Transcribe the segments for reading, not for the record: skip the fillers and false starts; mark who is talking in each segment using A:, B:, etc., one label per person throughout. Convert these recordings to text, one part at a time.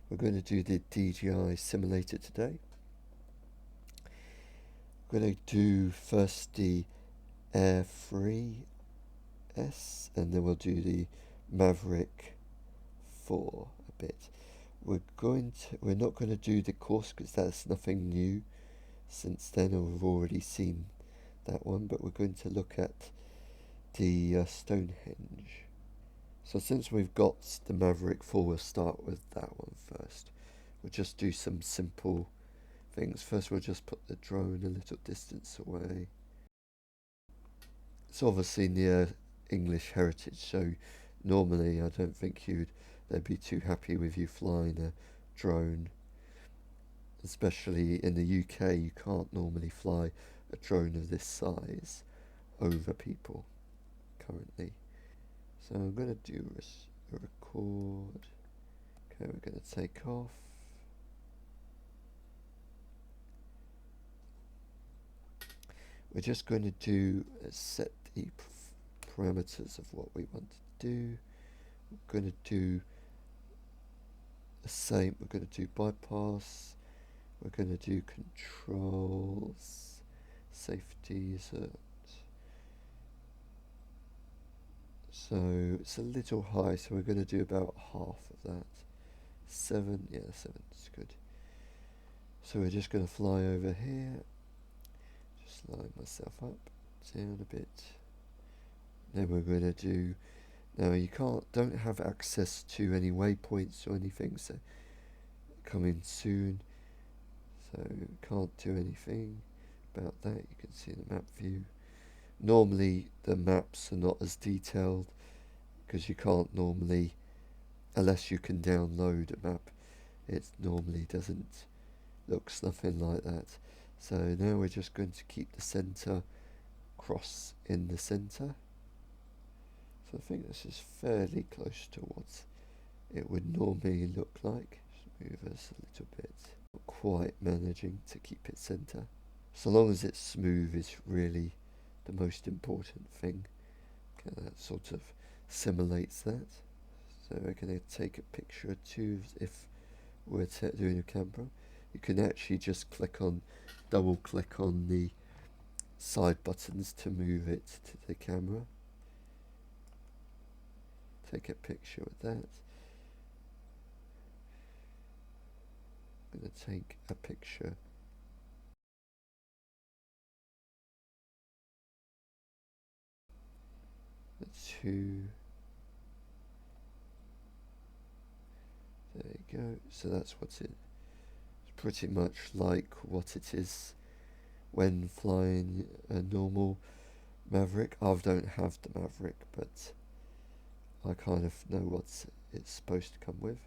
A: We're going to do the DJI simulator today. We're going to do first the Air 3S, and then we'll do the Mavic 4 a bit. We're not going to do the course because that's nothing new. Since then, we've already seen that one, but we're going to look at the Stonehenge. So since we've got the Mavic 4, we'll start with that one first. We'll just do some simple things. First, we'll just put the drone a little distance away. It's obviously near English heritage, so normally I don't think they'd be too happy with you flying a drone. Especially in the UK, you can't normally fly a drone of this size over people currently. So I'm going to do a record. Okay, we're going to take off. We're just going to set the parameters of what we want to do. We're going to do the same. We're going to do bypass. We're going to do controls, safety. So it's a little high, so we're going to do about half of that. 7, yeah, 7's good. So we're just going to fly over here. Just line myself up, down a bit. Then we're going to do, now you don't have access to any waypoints or anything, so coming soon. So can't do anything about that. You can see the map view. Normally the maps are not as detailed because you can't normally, unless you can download a map, it normally looks nothing like that. So now we're just going to keep the center cross in the center. So I think this is fairly close to what it would normally look like. Just move us a little bit. Not quite managing to keep it center. So long as it's smooth is really the most important thing. Okay, that sort of simulates that. So we're going to take a picture or two if we're doing a camera. You can actually just double click on the side buttons to move it to the camera. Take a picture with that. I'm going to take a picture. Two. There you go. So that's it's pretty much like what it is when flying a normal Mavic. I don't have the Mavic, but I kind of know what it's supposed to come with.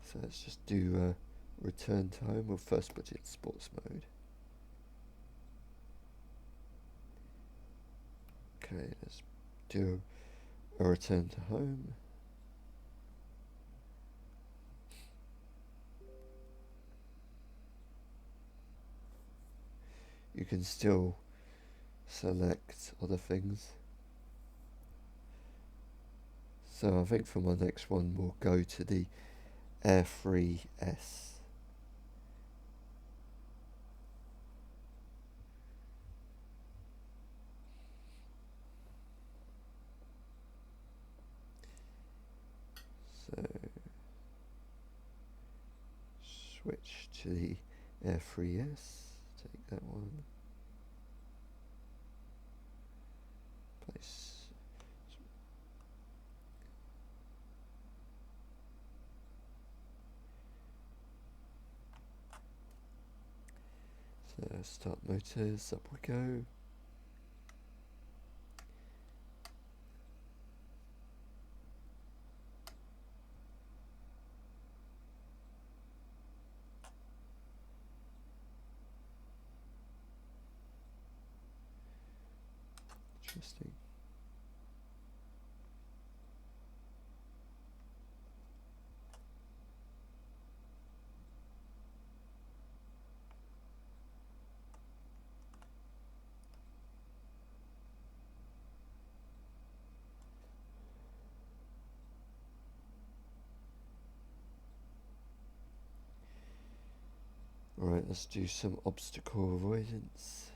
A: So let's just do return to home. We'll first put it in sports mode. Okay, let's do a return to home. You can still select other things. So I think for my next one we'll go to the Air 3S. So switch to the Air 3S, take that one, place. So start motors, up we go. Interesting. Alright, let's do some obstacle avoidance.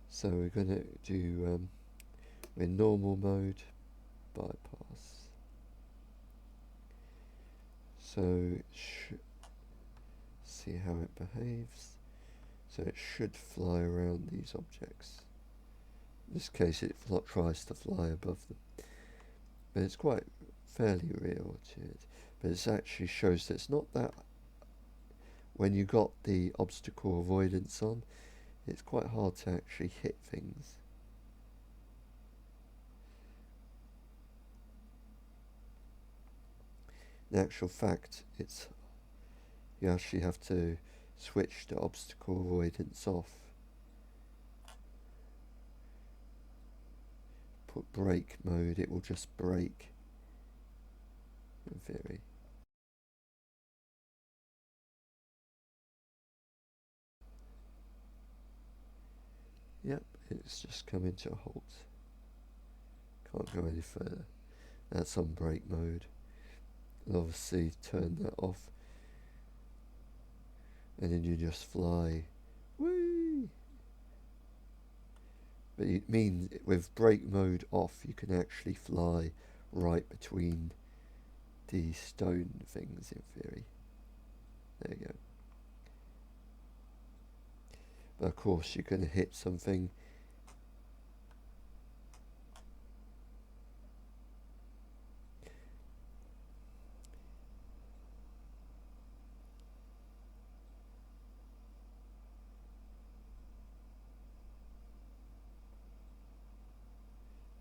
A: So we're going to do in normal mode, bypass. So see how it behaves. So it should fly around these objects. In this case it tries to fly above them. But it's quite fairly real to it. But it actually shows that it's not that, when you got the obstacle avoidance on, it's quite hard to actually hit things. In actual fact, you actually have to switch the obstacle avoidance off. Put brake mode, it will just brake, in theory. Yep, it's just coming to a halt. Can't go any further. That's on brake mode. And obviously turn that off. And then you just fly. Whee! But it means with brake mode off, you can actually fly right between the stone things, in theory. There you go. But of course you're going to hit something.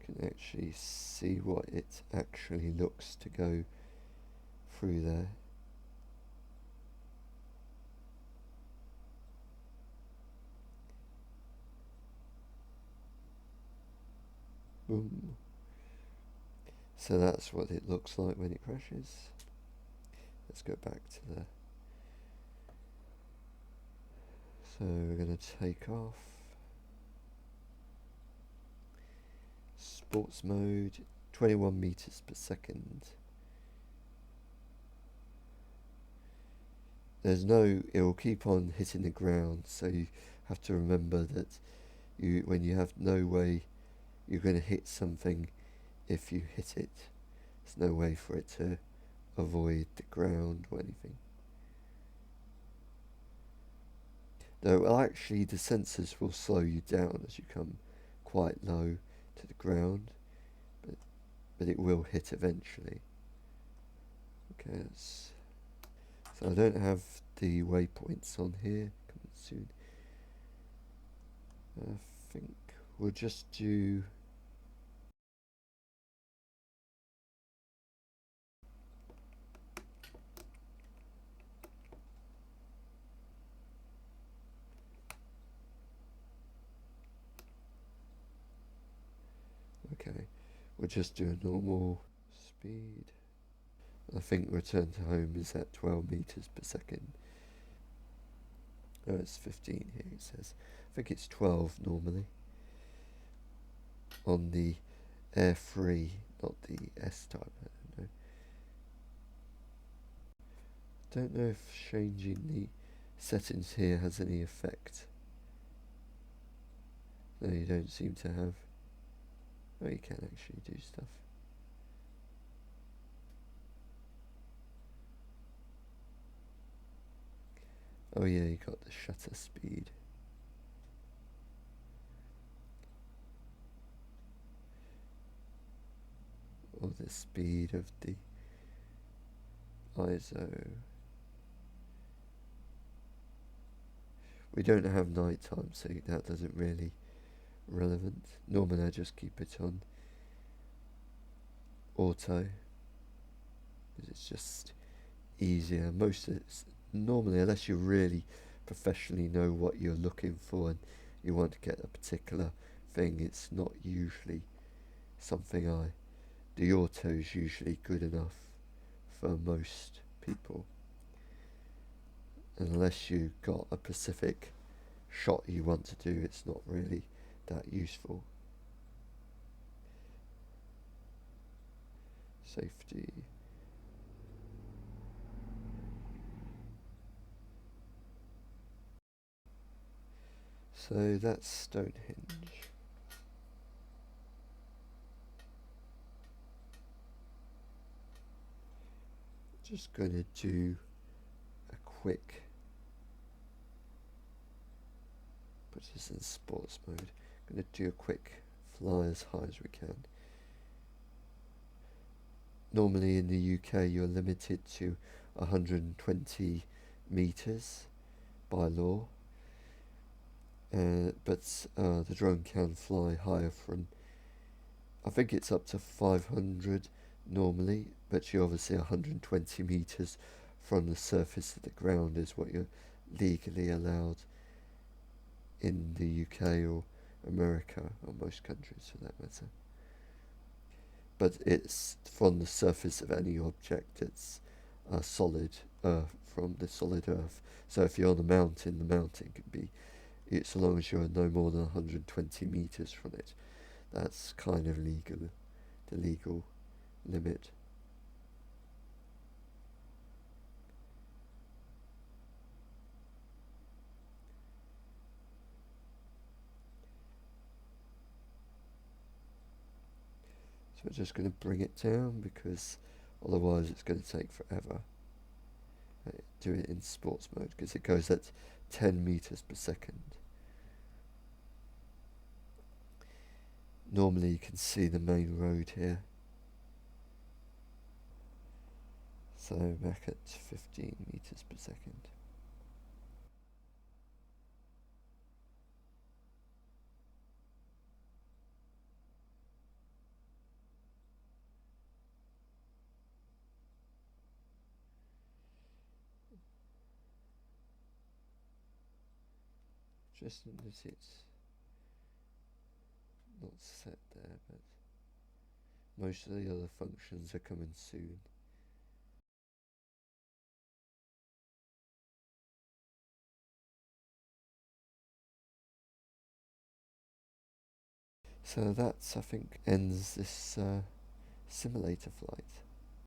A: Can actually see what it actually looks to go through there. Boom. So that's what it looks like when it crashes. Let's go back to the... So we're going to take off. Sports mode, 21 meters per second. There's no, it will keep on hitting the ground, so you have to remember that when you have no way, you're going to hit something if you hit it. There's no way for it to avoid the ground or anything. Though actually the sensors will slow you down as you come quite low to the ground, but it will hit eventually. Okay, so I don't have the waypoints on here, coming soon. I think we'll just do... Okay, we'll just do a normal speed. I think return to home is at 12 meters per second. No, it's 15 here, it says. I think it's 12 normally. On the Air 3, not the S type, I don't know. Don't know if changing the settings here has any effect. No, you don't seem to have. Oh, you can actually do stuff. Oh yeah, you got the shutter speed. Or the speed of the ISO. We don't have nighttime, so that doesn't really relevant. Normally I just keep it on auto, because it's just easier. Most of it's normally, unless you really professionally know what you're looking for and you want to get a particular thing, it's not usually something the auto is usually good enough for most people, unless you got a specific shot you want to do. It's not really that useful. Safety. So that's Stonehenge. Just going to do a quick, put this in sports mode, going to do a quick fly as high as we can. Normally in the UK you're limited to 120 meters by law, but the drone can fly higher from, I think it's up to 500 normally, but you're obviously 120 meters from the surface of the ground is what you're legally allowed in the UK or America, or most countries for that matter. But it's from the surface of any object that's solid earth, from the solid earth. So if you're on the mountain can be, it's so long as you're no more than 120 meters from it. That's kind of legal, the legal limit. So we're just going to bring it down because otherwise it's going to take forever. Do it in sports mode because it goes at 10 meters per second. Normally you can see the main road here. So back at 15 meters per second. Just notice it's not set there, but most of the other functions are coming soon. So that's, I think, ends this simulator flight.